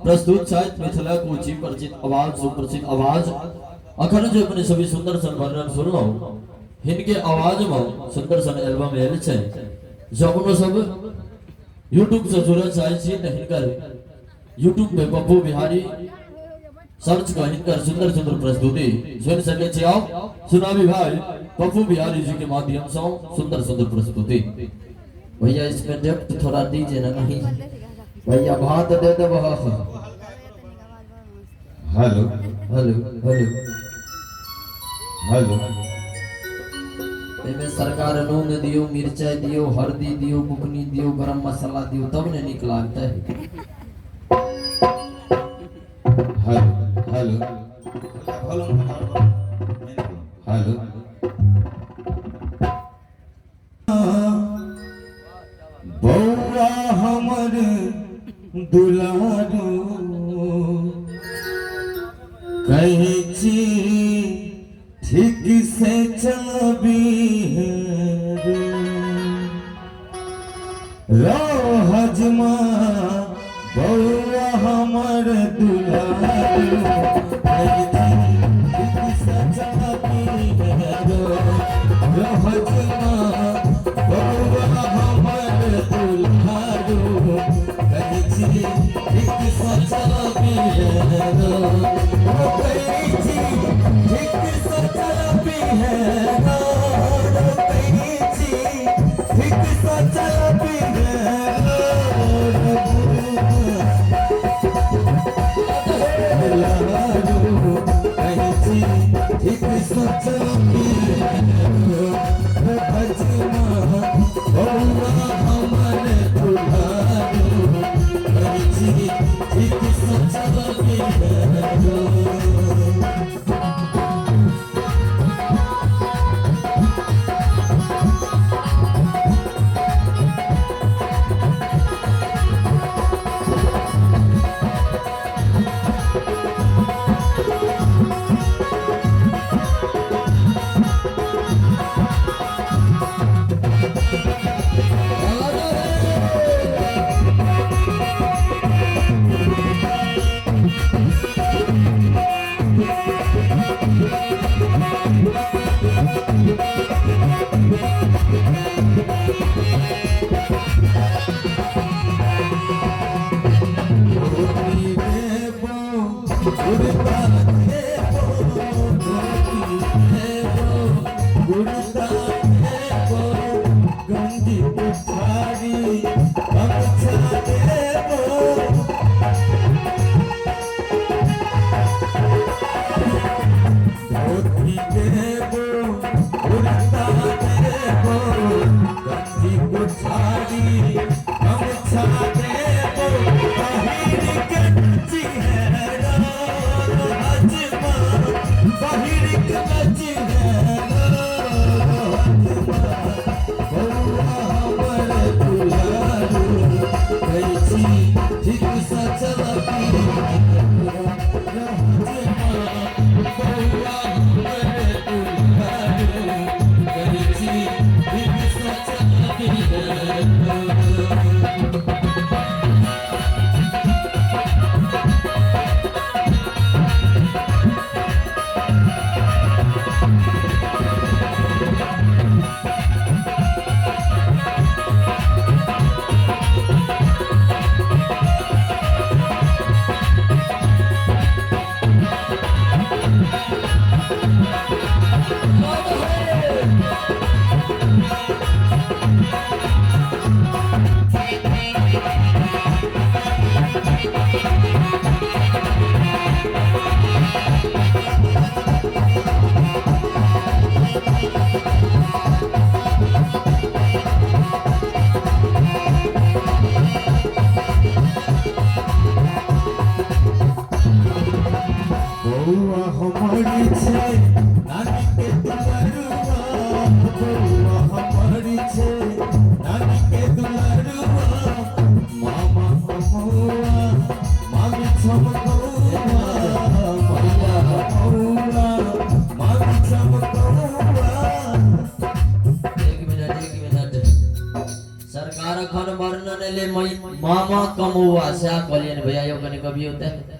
प्रस्तुत साहित्य मिथिला को ऊंची परिचित आवाज सुप्रसिद्ध आवाज अखंड जो अपने सभी सुंदर सन वर्णन सुनो इनके आवाज में सुंदर सन एल्बम एल छे जबनो सब यूट्यूब से सूरज साहित्य छी नहीं कर यूट्यूब पे पप्पू बिहारी सर्च का इनकर सुंदर सुंदर प्रस्तुति सुन सके छे आओ सुनावी भाई पप्पू बिहारी जी के माध्यम से सुंदर सुंदर प्रस्तुति। भैया इसमें डेप्थ थोड़ा दीजिए ना नहीं भैया भात दे दे हेलो हेलो हेलो हेलो इनमें सरकार नून दियो मिर्चाई दियो हल्दी दियो बुकनी दियो गरम मसाला दियो तब ने निक लागता है। हेलो हेलो हेलो बौआ हमर दुलारू कहे छी ठीक से चलबी रो हजमा बौआ हमर दुलारू कहे छी ठीक से चलबी रो हजमा बौआ हमर दुलारू कहे छी ठीक से चलबी आशा कॉलियन भैया यो कने कभी होता है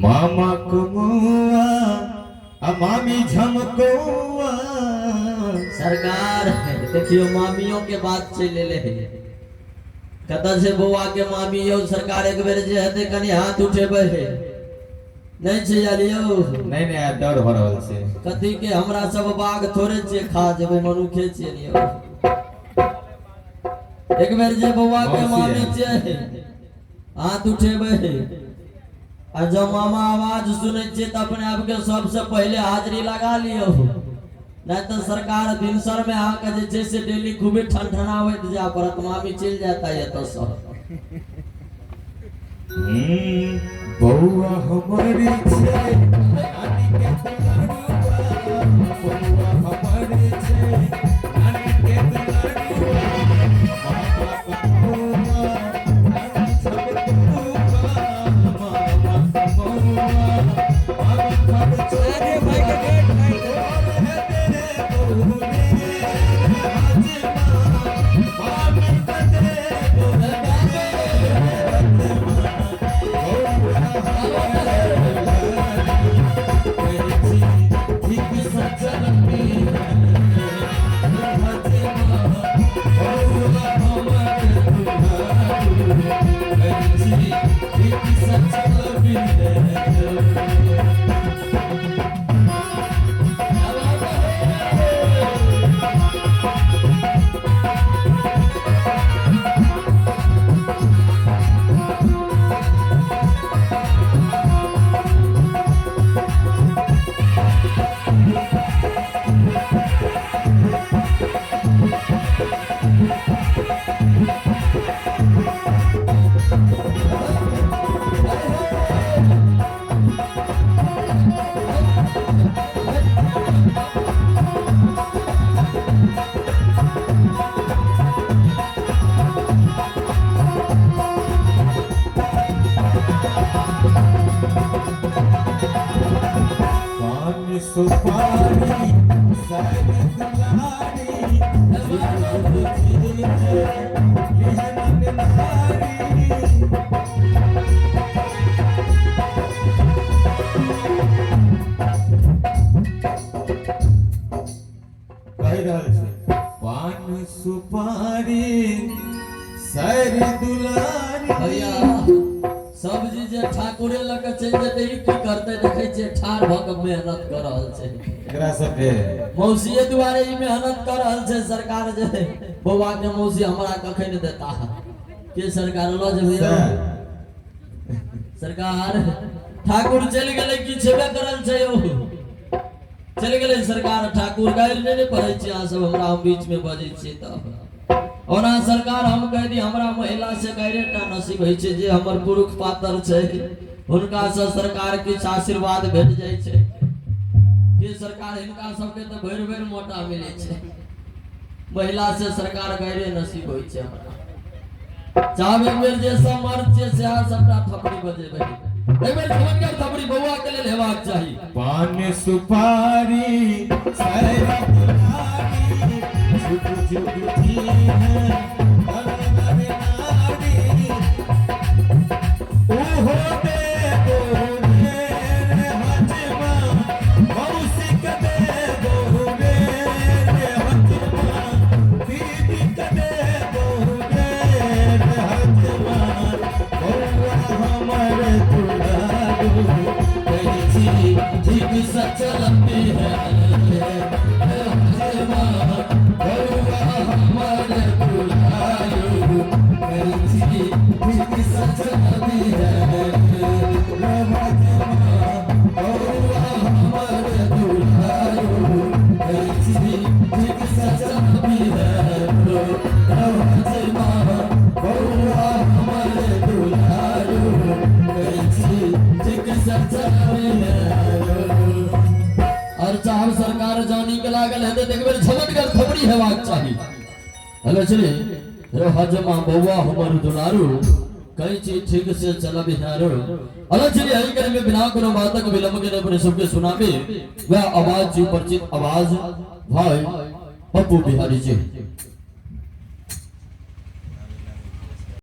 मामा कमुआ मामी झमकोआ सरकार देखियो मामियों के बात चले ले कत से बउआ के मामी यो सरकार एक बेर जे हते कनी हाथ उठे बहे नहीं छै आलियो नहीं नहीं डर हो रहल छै कथी के हमरा सब बाग थोड़े छे खा जेबे मनुखे छे नियो एक बेर जे बउआ के मामी छे हाथ उठे बहे आ जब मामा आवाज सुने छे त अपने आप के सबसे पहले हाजिरी लगा लियो नहीं तो सरकार दिनसर में आके जे छे से डेली खूबे ठनठनावत जा परत मामी चल जाता है तो सब बउआ हमारी छे नानी के दुलारुआ बउआ हमारी छे नानी के दुलारुआ मामा कमुआ नानी झमकोआ मामा कमुआ मामा खर्च अरे भाई के गेट सुपारी सारी दुलारी पान सुपारी सारी दुलारी भैया सब्जी जे ठाकुरे लग चल जते ई की करते देखे छे ठार भ के मेहनत कर रहल छे एकरा सब पे मौसीए दुआरे ई मेहनत कर रहल छे सरकार जे बउआ के मौसी हमरा कखे न देता के सरकार ल जबे सरकार ठाकुर चल गेले की छेबे करल छे यो चल गेले सरकार ठाकुर गाइल ने पड़ै छे आ सब हमरा बीच में बजै छे त और ना सरकार हम कह दी हमरा महिला से कैरेटा नसीब होई छे जे हमर पुरुष पातर छे हुनका से सरकार के आशीर्वाद भेट जाय छे ये सरकार इनका सब के तो भैर भैर मोटा मिले छे महिला से सरकार कैरे नसीब होई छे हमरा चाहे बेर जे सब मर्द छे से सबटा थपड़ी बजे भाई ए बेर समझ के थपड़ी बउआ के लेल हेबाक चाही पान सुपारी सारी दुलारी झुक झुक जी है नारी ओहो दे बोले रे हजमा मौसी के दे बोले रे हजमा दीदी के दे बोले रे हजमा बउआ हमारे दुलारू कैसी ठीक सच लंबी है हजमा बउआ हमारे दुलारू कैसी ठीक सच लंबी है हजमा बउआ हमारे दुलारू कैसी ठीक सच लंबी है हजमा बउआ हमारे दुलारू कैसी ठीक सच लंबी है और चाहे सरकार जानी के लागल है तो देखबे झमट कर थपड़ी हेबाक चाही हेलो चली रे हजमा बउआ हमर दुलारू कई चीज ठीक से चला बिहारो हेलो चली हई कर में बिना कोनो बातक विलंब के अपने सबके सुनाबे वह आवाज जी परिचित आवाज भाई पप्पू बिहारी जी